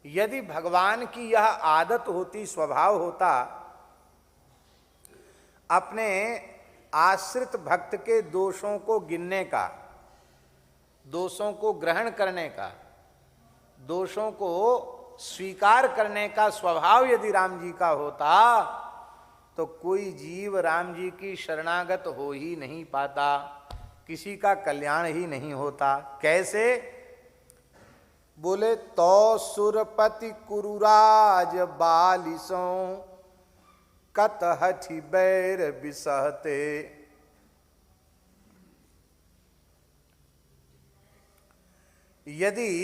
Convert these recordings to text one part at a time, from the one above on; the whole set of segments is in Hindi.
यदि भगवान की यह आदत होती, स्वभाव होता अपने आश्रित भक्त के दोषों को गिनने का, दोषों को ग्रहण करने का, दोषों को स्वीकार करने का स्वभाव यदि राम जी का होता, तो कोई जीव राम जी की शरणागत हो ही नहीं पाता, किसी का कल्याण ही नहीं होता। कैसे? बोले तो सुरपति कुरुराज बालिसों कत हठि बैर बिसहते। यदि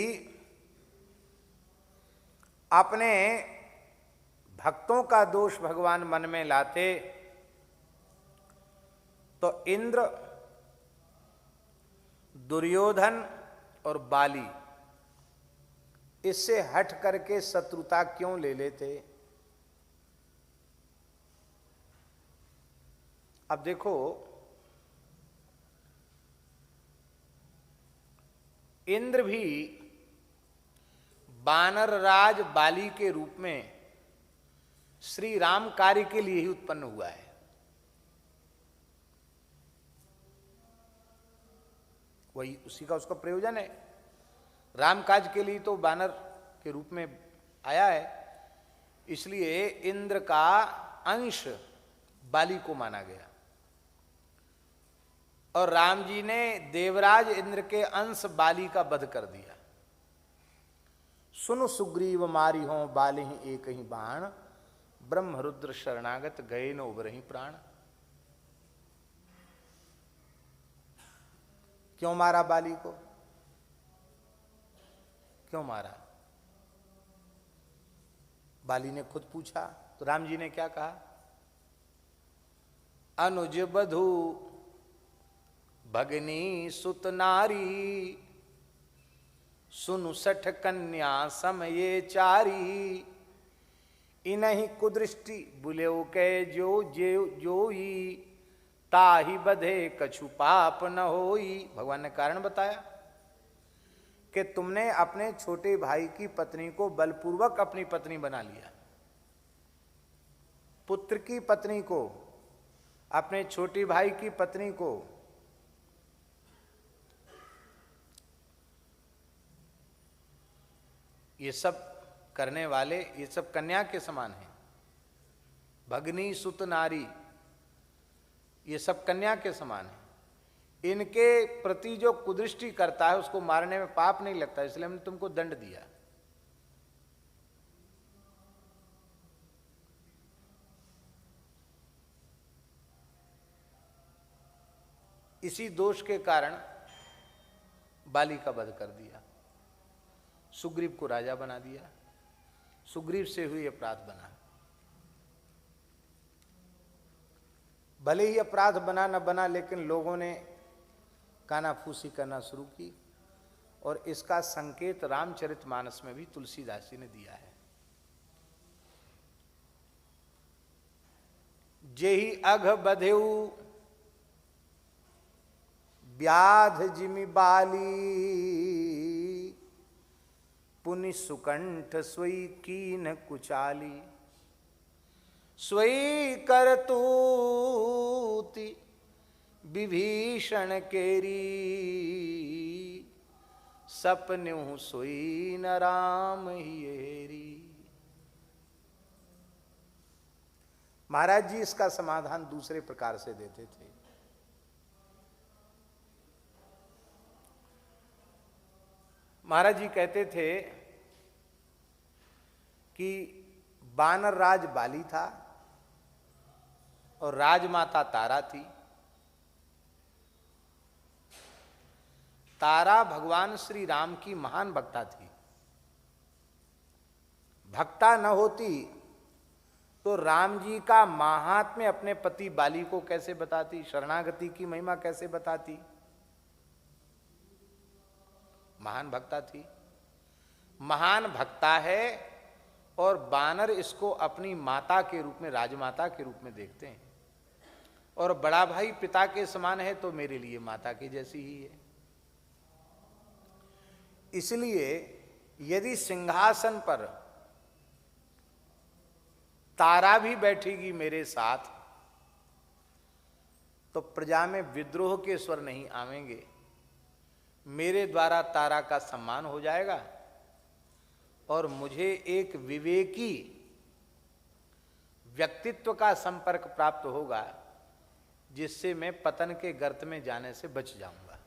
अपने भक्तों का दोष भगवान मन में लाते तो इंद्र, दुर्योधन और बाली इससे हट करके शत्रुता क्यों ले लेते? अब देखो, इंद्र भी वानर राज बाली के रूप में श्री राम कार्य के लिए ही उत्पन्न हुआ है। वही उसी का उसका प्रयोजन है। राम काज के लिए तो वानर के रूप में आया है, इसलिए इंद्र का अंश बाली को माना गया। और राम जी ने देवराज इंद्र के अंश बाली का वध कर दिया। सुन सुग्रीव मारी हों बाली एक ही बाण, ब्रह्म रुद्र शरणागत गए न उबरहि प्राण। क्यों मारा बाली को? क्यों मारा? बाली ने खुद पूछा तो राम जी ने क्या कहा? अनुज बधु भगनी सुत नारी, सुनु सठ कन्या समये चारी। इनहि कुदृष्टि बुलेउ के जोई, ताहि बधे कछु पाप न होई। भगवान ने कारण बताया कि तुमने अपने छोटे भाई की पत्नी को बलपूर्वक अपनी पत्नी बना लिया। पुत्र की पत्नी को, अपने छोटे भाई की पत्नी को ये सब करने वाले, ये सब कन्या के समान हैं। भगनी सुत नारी, ये सब कन्या के समान है। इनके प्रति जो कुदृष्टि करता है उसको मारने में पाप नहीं लगता, इसलिए हमने तुमको दंड दिया। इसी दोष के कारण बाली का वध कर दिया, सुग्रीव को राजा बना दिया। सुग्रीव से हुई अपराध बना। भले ही अपराध बना न बना, लेकिन लोगों ने कानाफूसी करना शुरू की, और इसका संकेत रामचरितमानस में भी तुलसीदास जी ने दिया है। जेहि अघ बधेउ व्याध जिमि बाली, पुनि सुकंठ सोई कीन कुचाली। सोई करतूति विभीषण केरी, सपन्यु सोई न राम हियेरी। महाराज जी इसका समाधान दूसरे प्रकार से देते थे। महाराज जी कहते थे कि वानर राज बाली था और राजमाता तारा थी। तारा भगवान श्री राम की महान भक्ता थी। भक्ता न होती तो राम जी का महात्म्य अपने पति बाली को कैसे बताती, शरणागति की महिमा कैसे बताती। महान भक्ता थी, महान भक्ता है, और वानर इसको अपनी माता के रूप में, राजमाता के रूप में देखते हैं। और बड़ा भाई पिता के समान है तो मेरे लिए माता की जैसी ही है। इसलिए यदि सिंहासन पर तारा भी बैठेगी मेरे साथ तो प्रजा में विद्रोह के स्वर नहीं आवेंगे, मेरे द्वारा तारा का सम्मान हो जाएगा और मुझे एक विवेकी व्यक्तित्व का संपर्क प्राप्त होगा जिससे मैं पतन के गर्त में जाने से बच जाऊंगा।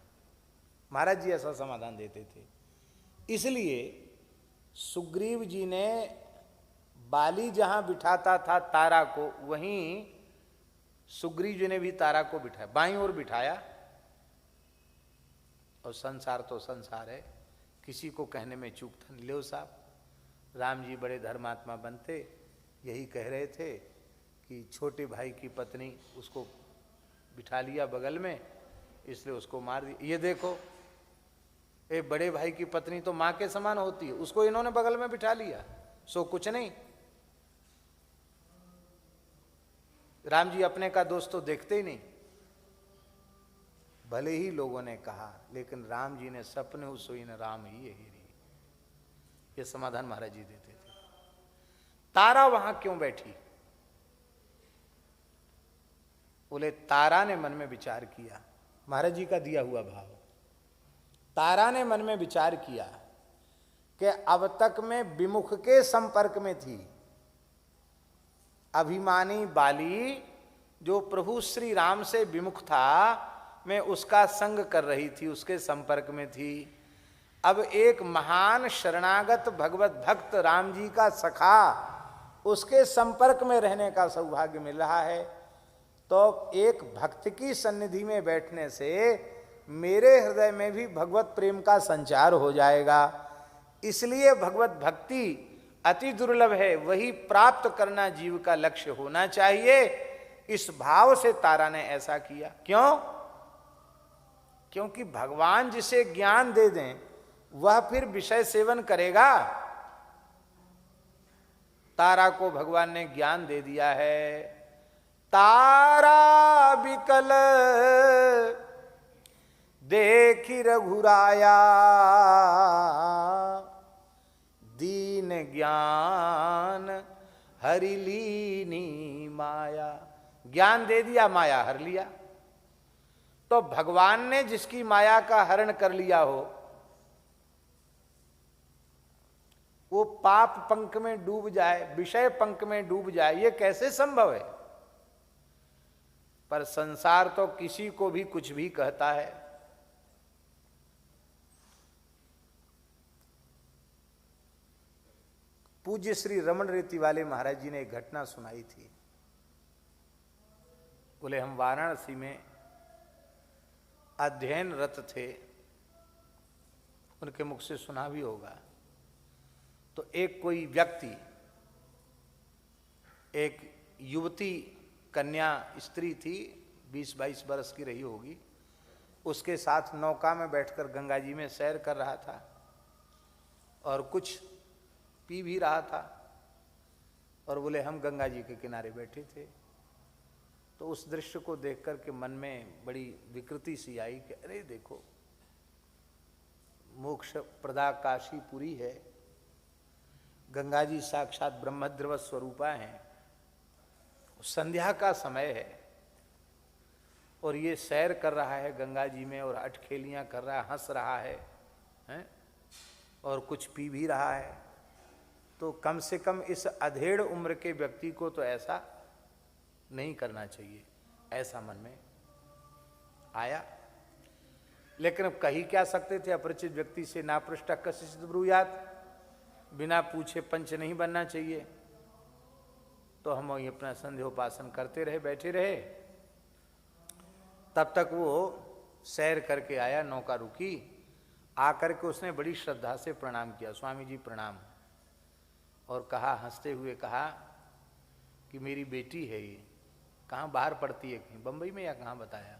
महाराज जी ऐसा समाधान देते थे। इसलिए सुग्रीव जी ने बाली जहां बिठाता था तारा को, वहीं सुग्रीव जी ने भी तारा को बिठाया, बाईं ओर बिठाया। और संसार तो संसार है, किसी को कहने में चूक था। लो साहब, राम जी बड़े धर्मात्मा बनते, यही कह रहे थे कि छोटे भाई की पत्नी उसको बिठा लिया बगल में, इसलिए उसको मार दिया। ये देखो, ए बड़े भाई की पत्नी तो माँ के समान होती है, उसको इन्होंने बगल में बिठा लिया, सो कुछ नहीं। राम जी अपने का दोस्त तो देखते ही नहीं। भले ही लोगों ने कहा, लेकिन राम जी ने सपने हो सोई न राम ही यही रही। ये समाधान महाराज जी देते थे। तारा वहां क्यों बैठी? बोले तारा ने मन में विचार किया, महाराज जी का दिया हुआ भाव। तारा ने मन में विचार किया कि अब तक मैं विमुख के संपर्क में थी। अभिमानी बाली जो प्रभु श्री राम से विमुख था, मैं उसका संग कर रही थी, उसके संपर्क में थी। अब एक महान शरणागत भगवत भक्त राम जी का सखा, उसके संपर्क में रहने का सौभाग्य मिल रहा है। तो एक भक्त की सन्निधि में बैठने से मेरे हृदय में भी भगवत प्रेम का संचार हो जाएगा। इसलिए भगवत भक्ति अति दुर्लभ है, वही प्राप्त करना जीव का लक्ष्य होना चाहिए। इस भाव से तारा ने ऐसा किया। क्यों? क्योंकि भगवान जिसे ज्ञान दे दें वह फिर विषय सेवन करेगा। तारा को भगवान ने ज्ञान दे दिया है। तारा बिकल देखी रघुराया, दीन ज्ञान हरि लीनी माया। ज्ञान दे दिया, माया हर लिया। तो भगवान ने जिसकी माया का हरण कर लिया हो, वो पाप पंख में डूब जाए, विषय पंख में डूब जाए, ये कैसे संभव है? पर संसार तो किसी को भी कुछ भी कहता है। पूज्य श्री रमन रेती वाले महाराज जी ने एक घटना सुनाई थी। बोले हम वाराणसी में अध्ययनरत थे, उनके मुख से सुना भी होगा। तो एक कोई व्यक्ति, एक युवती कन्या स्त्री थी, 20-22 बरस की रही होगी, उसके साथ नौका में बैठकर गंगा जी में सैर कर रहा था और कुछ पी भी रहा था। और बोले हम गंगा जी के किनारे बैठे थे। तो उस दृश्य को देख कर के मन में बड़ी विकृति सी आई कि अरे देखो, मोक्ष प्रदा काशी पुरी है, गंगा जी साक्षात ब्रह्मद्रव स्वरूपा हैं, संध्या का समय है और ये सैर कर रहा है गंगा जी में और अटखेलियां कर रहा है, हंस रहा है, हैं? और कुछ पी भी रहा है। तो कम से कम इस अधेड़ उम्र के व्यक्ति को तो ऐसा नहीं करना चाहिए, ऐसा मन में आया। लेकिन अब कही क्या सकते थे? अपरिचित व्यक्ति से ना पृष्ठ कशित ब्रूयात, बिना पूछे पंच नहीं बनना चाहिए। तो हम वही अपना संध्योपासन करते रहे, बैठे रहे। तब तक वो सैर करके आया, नौका रुकी, आकर के उसने बड़ी श्रद्धा से प्रणाम किया, स्वामी जी प्रणाम, और कहा, हंसते हुए कहा कि मेरी बेटी है ये, कहाँ बाहर पढ़ती है, कहीं बम्बई में या कहाँ बताया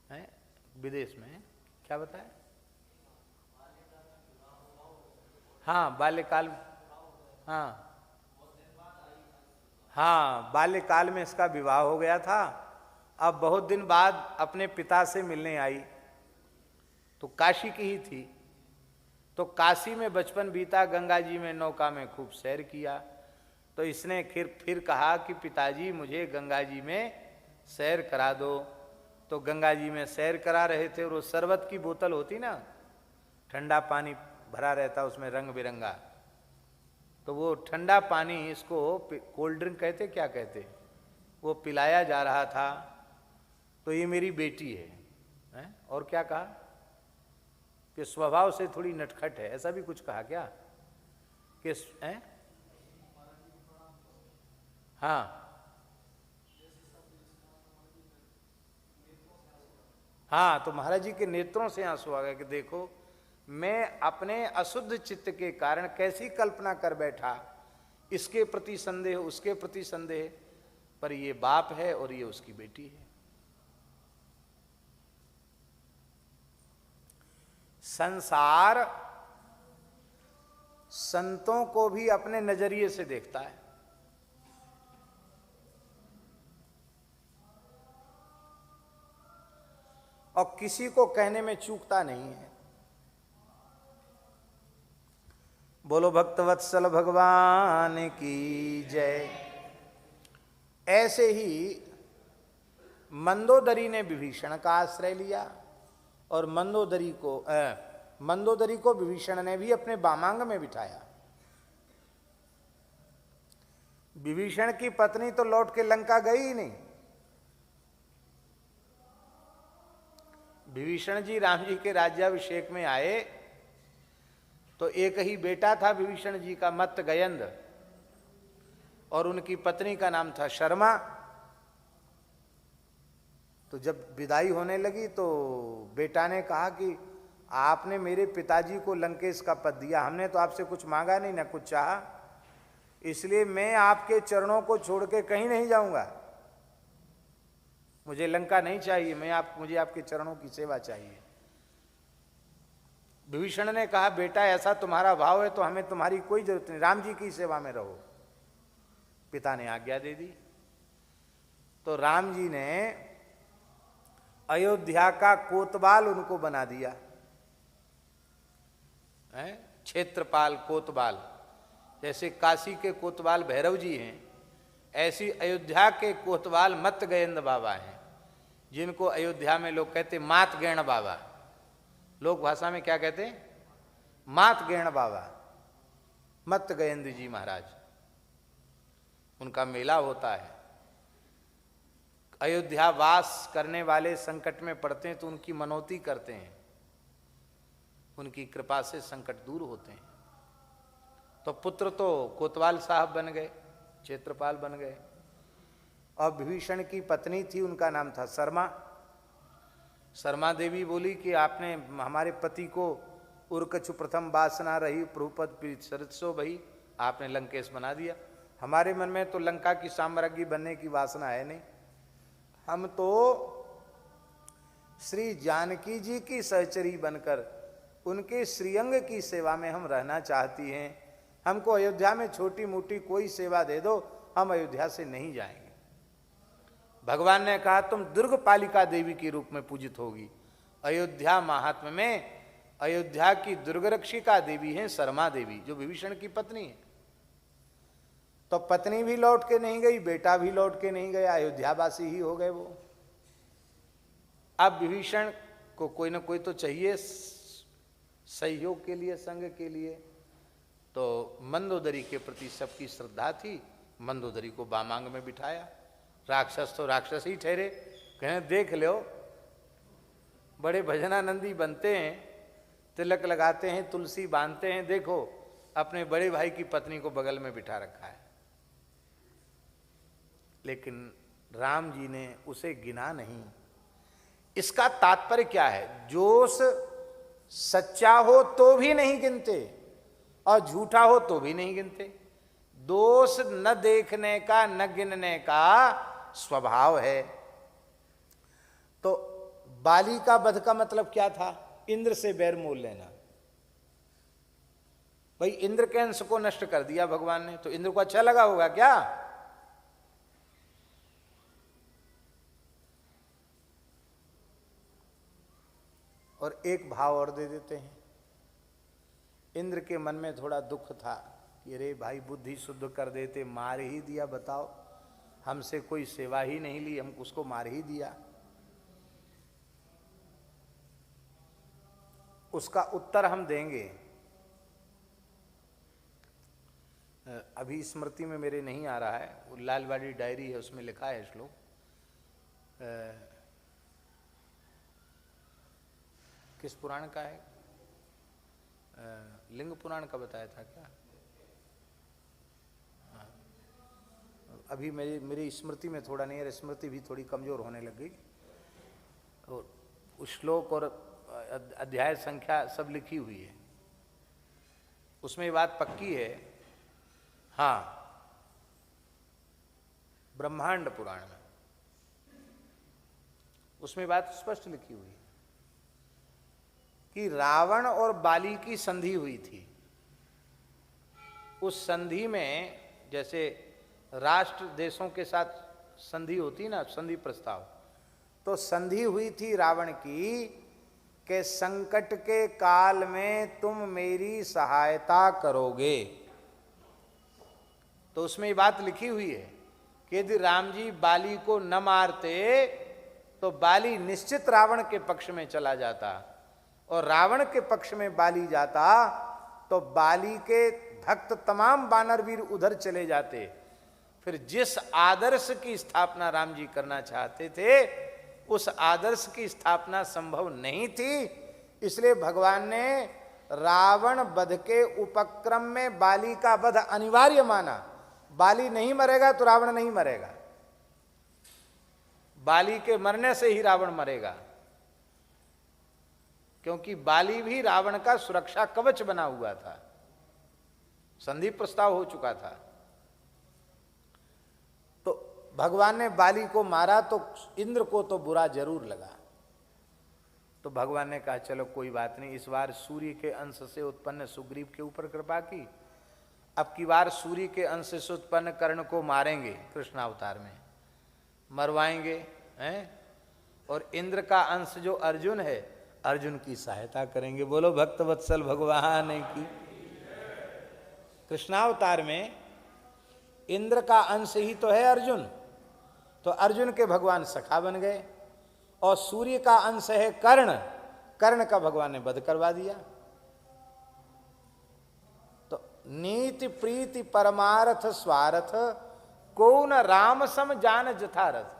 है, विदेश में, क्या बताया? हाँ बाल्यकाल, हाँ बाल्यकाल में इसका विवाह हो गया था। अब बहुत दिन बाद अपने पिता से मिलने आई, तो काशी की ही थी। तो काशी में बचपन बीता, गंगा जी में नौका में खूब सैर किया। तो इसने फिर कहा कि पिताजी मुझे गंगा जी में सैर करा दो। तो गंगा जी में सैर करा रहे थे और वो शरबत की बोतल होती ना, ठंडा पानी भरा रहता उसमें रंग बिरंगा, तो वो ठंडा पानी, इसको कोल्ड ड्रिंक कहते क्या कहते, वो पिलाया जा रहा था। तो ये मेरी बेटी है? और क्या कहा कि स्वभाव से थोड़ी नटखट है, ऐसा भी कुछ कहा क्या कि हैं? हाँ हाँ, तो महाराज जी के नेत्रों से आंसू आ गए कि देखो मैं अपने अशुद्ध चित्त के कारण कैसी कल्पना कर बैठा, इसके प्रति संदेह, उसके प्रति संदेह, पर ये बाप है और ये उसकी बेटी है। संसार संतों को भी अपने नजरिए से देखता है, और किसी को कहने में चूकता नहीं है। बोलो भक्तवत्सल भगवान की जय। ऐसे ही मंदोदरी ने विभीषण का आश्रय लिया, और मंदोदरी को विभीषण ने भी अपने वामांग में बिठाया। विभीषण की पत्नी तो लौट के लंका गई ही नहीं। विभीषण जी राम जी के राज्याभिषेक में आए तो एक ही बेटा था विभीषण जी का, मत्त गयंद, और उनकी पत्नी का नाम था शर्मा। तो जब विदाई होने लगी तो बेटा ने कहा कि आपने मेरे पिताजी को लंकेश का पद दिया, हमने तो आपसे कुछ मांगा नहीं, ना कुछ चाहा, इसलिए मैं आपके चरणों को छोड़ के कहीं नहीं जाऊंगा, मुझे लंका नहीं चाहिए, मुझे आपके चरणों की सेवा चाहिए। विभीषण ने कहा बेटा ऐसा तुम्हारा भाव है तो हमें तुम्हारी कोई जरूरत नहीं, राम जी की सेवा में रहो। पिता ने आज्ञा दे दी। तो राम जी ने अयोध्या का कोतवाल उनको बना दिया, क्षेत्रपाल कोतवाल। जैसे काशी के कोतवाल भैरव जी हैं, ऐसी अयोध्या के कोतवाल मत्त गयंद बाबा हैं, जिनको अयोध्या में लोग कहते मात गैण बाबा। लोक भाषा में क्या कहते हैं? मात गैण बाबा, मत्त गयंद जी महाराज। उनका मेला होता है। अयोध्या वास करने वाले संकट में पड़ते हैं तो उनकी मनौती करते हैं, उनकी कृपा से संकट दूर होते हैं। तो पुत्र तो कोतवाल साहब बन गए, क्षेत्रपाल बन गए। और विभीषण की पत्नी थी, उनका नाम था शर्मा। शर्मा देवी बोली कि आपने हमारे पति को उर्कछु प्रथम वासना रही प्रभुपद सरसो भई, आपने लंकेश बना दिया। हमारे मन में तो लंका की साम्राज्ञी बनने की वासना है नहीं, हम तो श्री जानकी जी की सहचरी बनकर उनके श्रीअंग की सेवा में हम रहना चाहती हैं। हमको अयोध्या में छोटी मोटी कोई सेवा दे दो, हम अयोध्या से नहीं जाएंगे। भगवान ने कहा तुम दुर्गपालिका देवी के रूप में पूजित होगी। अयोध्या महात्म्य में अयोध्या की दुर्गरक्षिका देवी है शर्मा देवी, जो विभीषण की पत्नी है। तो पत्नी भी लौट के नहीं गई, बेटा भी लौट के नहीं गया, अयोध्यावासी ही हो गए वो। अब विभीषण को कोई ना कोई तो चाहिए सहयोग के लिए, संग के लिए। तो मंदोदरी के प्रति सबकी श्रद्धा थी, मंदोदरी को वामांग में बिठाया। राक्षस तो राक्षस ही ठहरे, कहें देख लो बड़े भजनानंदी बनते हैं, तिलक लगाते हैं, तुलसी बांधते हैं, देखो अपने बड़े भाई की पत्नी को बगल में बिठा रखा है। लेकिन राम जी ने उसे गिना नहीं। इसका तात्पर्य क्या है? जोश सच्चा हो तो भी नहीं गिनते और झूठा हो तो भी नहीं गिनते। दोष न देखने का, न गिनने का स्वभाव है। तो बाली का वध का मतलब क्या था? इंद्र से बैर मोल लेना। भाई इंद्र के अंश को नष्ट कर दिया भगवान ने, तो इंद्र को अच्छा लगा होगा क्या? और एक भाव और दे देते हैं, इंद्र के मन में थोड़ा दुख था कि अरे भाई बुद्धि शुद्ध कर देते, मार ही दिया, बताओ हमसे कोई सेवा ही नहीं ली, हम उसको मार ही दिया। उसका उत्तर हम देंगे। अभी स्मृति में मेरे नहीं आ रहा है, वो लालवाड़ी डायरी है उसमें लिखा है श्लोक। किस पुराण का है? लिंग पुराण का बताया था क्या? अभी मेरी स्मृति में थोड़ा नहीं है, स्मृति भी थोड़ी कमजोर होने लग गई। और उस श्लोक और अध्याय संख्या सब लिखी हुई है, उसमें ये बात पक्की है। हाँ, ब्रह्मांड पुराण में उसमें बात स्पष्ट लिखी हुई है कि रावण और बाली की संधि हुई थी। उस संधि में जैसे राष्ट्र देशों के साथ संधि होती ना, संधि प्रस्ताव, तो संधि हुई थी रावण की कि संकट के काल में तुम मेरी सहायता करोगे। तो उसमें ये बात लिखी हुई है कि यदि राम जी बाली को न मारते तो बाली निश्चित रावण के पक्ष में चला जाता, और रावण के पक्ष में बाली जाता तो बाली के भक्त तमाम वानरवीर उधर चले जाते। फिर जिस आदर्श की स्थापना राम जी करना चाहते थे उस आदर्श की स्थापना संभव नहीं थी, इसलिए भगवान ने रावण वध के उपक्रम में बाली का वध अनिवार्य माना। बाली नहीं मरेगा तो रावण नहीं मरेगा, बाली के मरने से ही रावण मरेगा, क्योंकि बाली भी रावण का सुरक्षा कवच बना हुआ था, संधि प्रस्ताव हो चुका था। तो भगवान ने बाली को मारा तो इंद्र को तो बुरा जरूर लगा। तो भगवान ने कहा चलो कोई बात नहीं, इस बार सूर्य के अंश से उत्पन्न सुग्रीव के ऊपर कृपा की, अब की बार सूर्य के अंश से उत्पन्न कर्ण को मारेंगे, कृष्ण अवतार में मरवाएंगे हैं, और इंद्र का अंश जो अर्जुन है, अर्जुन की सहायता करेंगे। बोलो भक्त वत्सल भगवान की। कृष्णावतार में इंद्र का अंश ही तो है अर्जुन, तो अर्जुन के भगवान सखा बन गए, और सूर्य का अंश है कर्ण, कर्ण का भगवान ने वध करवा दिया। तो नीति प्रीति परमार्थ स्वार्थ को न राम सम जान जथारथ,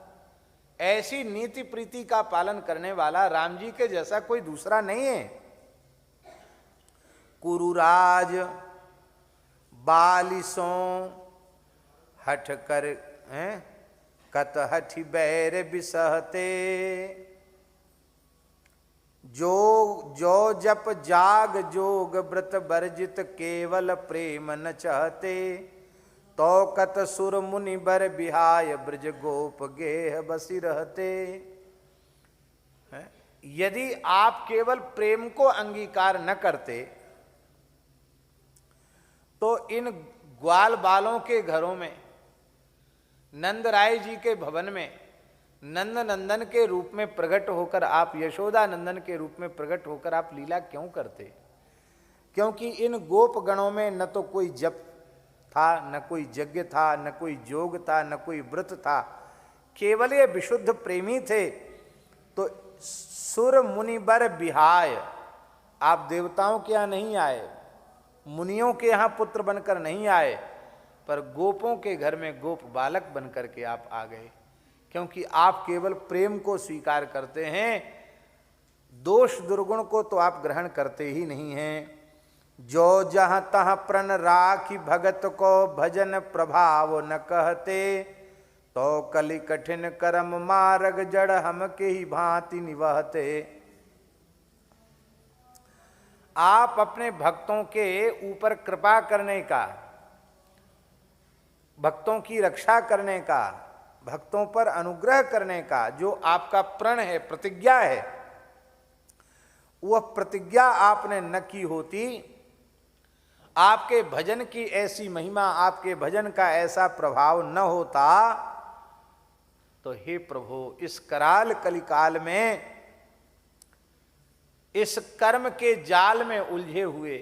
ऐसी नीति प्रीति का पालन करने वाला राम जी के जैसा कोई दूसरा नहीं है। कुरुराज बालिसों हठ कर कत हठि बैर बिसहते, जो जप जाग जोग व्रत वर्जित केवल प्रेम न चाहते, तो कत सुर मुनि बर बिहाय ब्रज गोप गेह बसी रहते। यदि आप केवल प्रेम को अंगीकार न करते तो इन ग्वाल बालों के घरों में, नंद राय जी के भवन में नंद नंदन के रूप में प्रकट होकर आप, यशोदा नंदन के रूप में प्रकट होकर आप लीला क्यों करते? क्योंकि इन गोप गणों में न तो कोई जप था, न कोई यज्ञ था, न कोई जोग था, न कोई व्रत था, केवल ये विशुद्ध प्रेमी थे। तो सुर मुनिबर बिहाय, आप देवताओं के यहाँ नहीं आए, मुनियों के यहाँ पुत्र बनकर नहीं आए, पर गोपों के घर में गोप बालक बनकर के आप आ गए, क्योंकि आप केवल प्रेम को स्वीकार करते हैं, दोष दुर्गुण को तो आप ग्रहण करते ही नहीं हैं। जो जहाँ तहाँ प्रण राखी भगत को भजन प्रभाव न कहते, तो कलि कठिन कर्म मार्ग जड़ हम के ही भांति निवहते। आप अपने भक्तों के ऊपर कृपा करने का, भक्तों की रक्षा करने का, भक्तों पर अनुग्रह करने का जो आपका प्रण है, प्रतिज्ञा है, वह प्रतिज्ञा आपने न की होती, आपके भजन की ऐसी महिमा, आपके भजन का ऐसा प्रभाव न होता, तो हे प्रभु इस कराल कलिकाल में, इस कर्म के जाल में उलझे हुए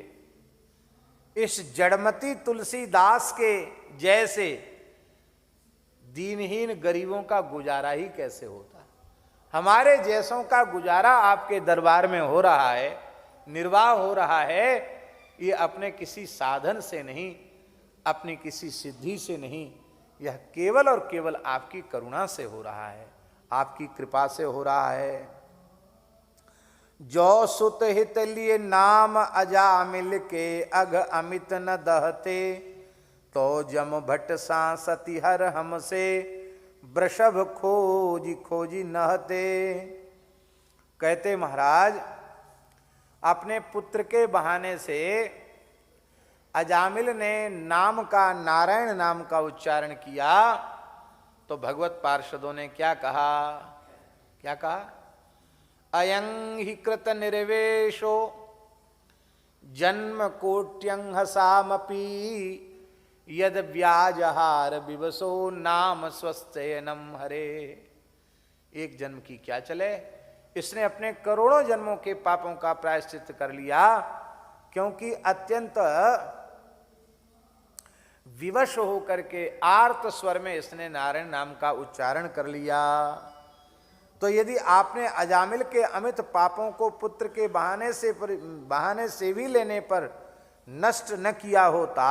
इस जड़मती तुलसीदास के जैसे दीनहीन गरीबों का गुजारा ही कैसे होता। हमारे जैसों का गुजारा आपके दरबार में हो रहा है, निर्वाह हो रहा है, ये अपने किसी साधन से नहीं, अपनी किसी सिद्धि से नहीं, यह केवल और केवल आपकी करुणा से हो रहा है, आपकी कृपा से हो रहा है। जो सुत हित लिए नाम अजामिल के अघ अमित न दहते, तो जम भट्ट सांसति हर हमसे वृषभ खोजी खोजी नहते। कहते महाराज, अपने पुत्र के बहाने से अजामिल ने नाम का, नारायण नाम का उच्चारण किया, तो भगवत पार्षदों ने क्या कहा, क्या कहा? अयं हि कृत निर्वेशो जन्म कोट्यंहसामपि, यद व्याजहार विवसो नाम स्वस्थयनम हरे। एक जन्म की क्या चले, इसने अपने करोड़ों जन्मों के पापों का प्रायश्चित कर लिया, क्योंकि अत्यंत विवश होकर के आर्त स्वर में इसने नारायण नाम का उच्चारण कर लिया। तो यदि आपने अजामिल के अमित पापों को पुत्र के बहाने से भी लेने पर नष्ट न किया होता,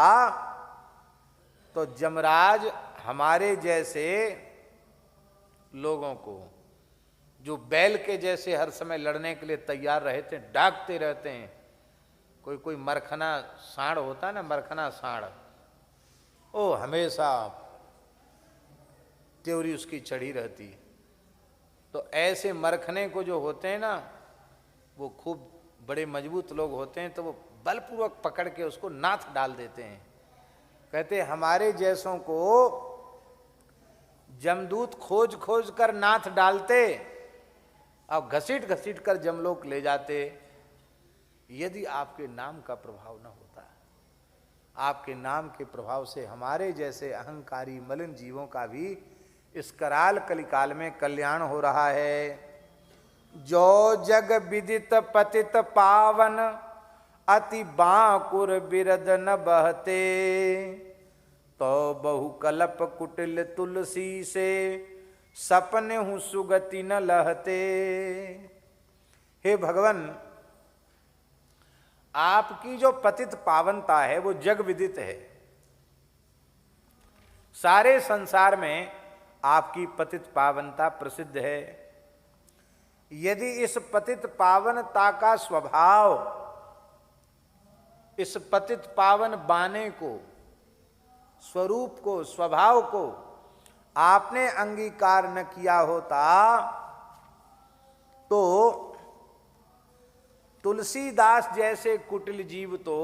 तो जमराज हमारे जैसे लोगों को, जो बैल के जैसे हर समय लड़ने के लिए तैयार रहते हैं, डाकते रहते हैं, कोई कोई मरखना सांड होता है ना, मरखना सांड, ओ हमेशा त्योरी उसकी चढ़ी रहती। तो ऐसे मरखने को जो होते हैं ना, वो खूब बड़े मजबूत लोग होते हैं, तो वो बलपूर्वक पकड़ के उसको नाथ डाल देते हैं। कहते हमारे जैसों को जमदूत खोज खोज कर नाथ डालते और घसीट घसीट कर जमलोक ले जाते, यदि आपके नाम का प्रभाव न होता। आपके नाम के प्रभाव से हमारे जैसे अहंकारी मलिन जीवों का भी इस कराल कलिकाल में कल्याण हो रहा है। जो जग विदित पतित पावन, अति बांकुर बिरद न बहते, तो बहु कलप कुटिल तुलसी से सपने हूँ सुगति न लहते। हे भगवान, आपकी जो पतित पावनता है वो जग विदित है। सारे संसार में आपकी पतित पावनता प्रसिद्ध है। यदि इस पतित पावनता का स्वभाव, इस पतित पावन बाने को, स्वरूप को, स्वभाव को आपने अंगीकार न किया होता, तो तुलसीदास जैसे कुटिल जीव तो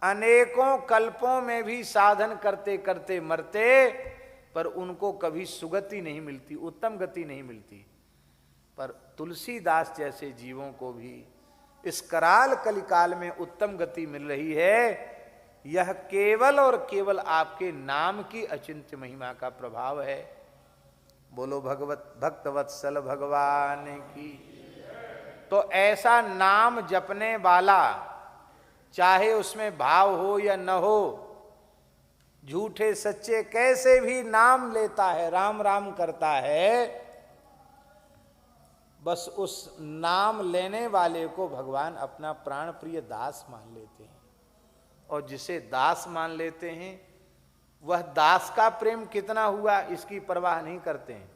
अनेकों कल्पों में भी साधन करते करते मरते, पर उनको कभी सुगति नहीं मिलती, उत्तम गति नहीं मिलती। पर तुलसीदास जैसे जीवों को भी इस कराल कलिकाल में उत्तम गति मिल रही है। यह केवल और केवल आपके नाम की अचिंत्य महिमा का प्रभाव है। बोलो भक्तवत्सल भगवान की। तो ऐसा नाम जपने वाला, चाहे उसमें भाव हो या न हो, झूठे सच्चे कैसे भी नाम लेता है, राम राम करता है, बस उस नाम लेने वाले को भगवान अपना प्राण प्रिय दास मान लेते हैं। और जिसे दास मान लेते हैं, वह दास का प्रेम कितना हुआ इसकी परवाह नहीं करते हैं,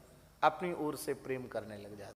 अपनी ओर से प्रेम करने लग जाते हैं।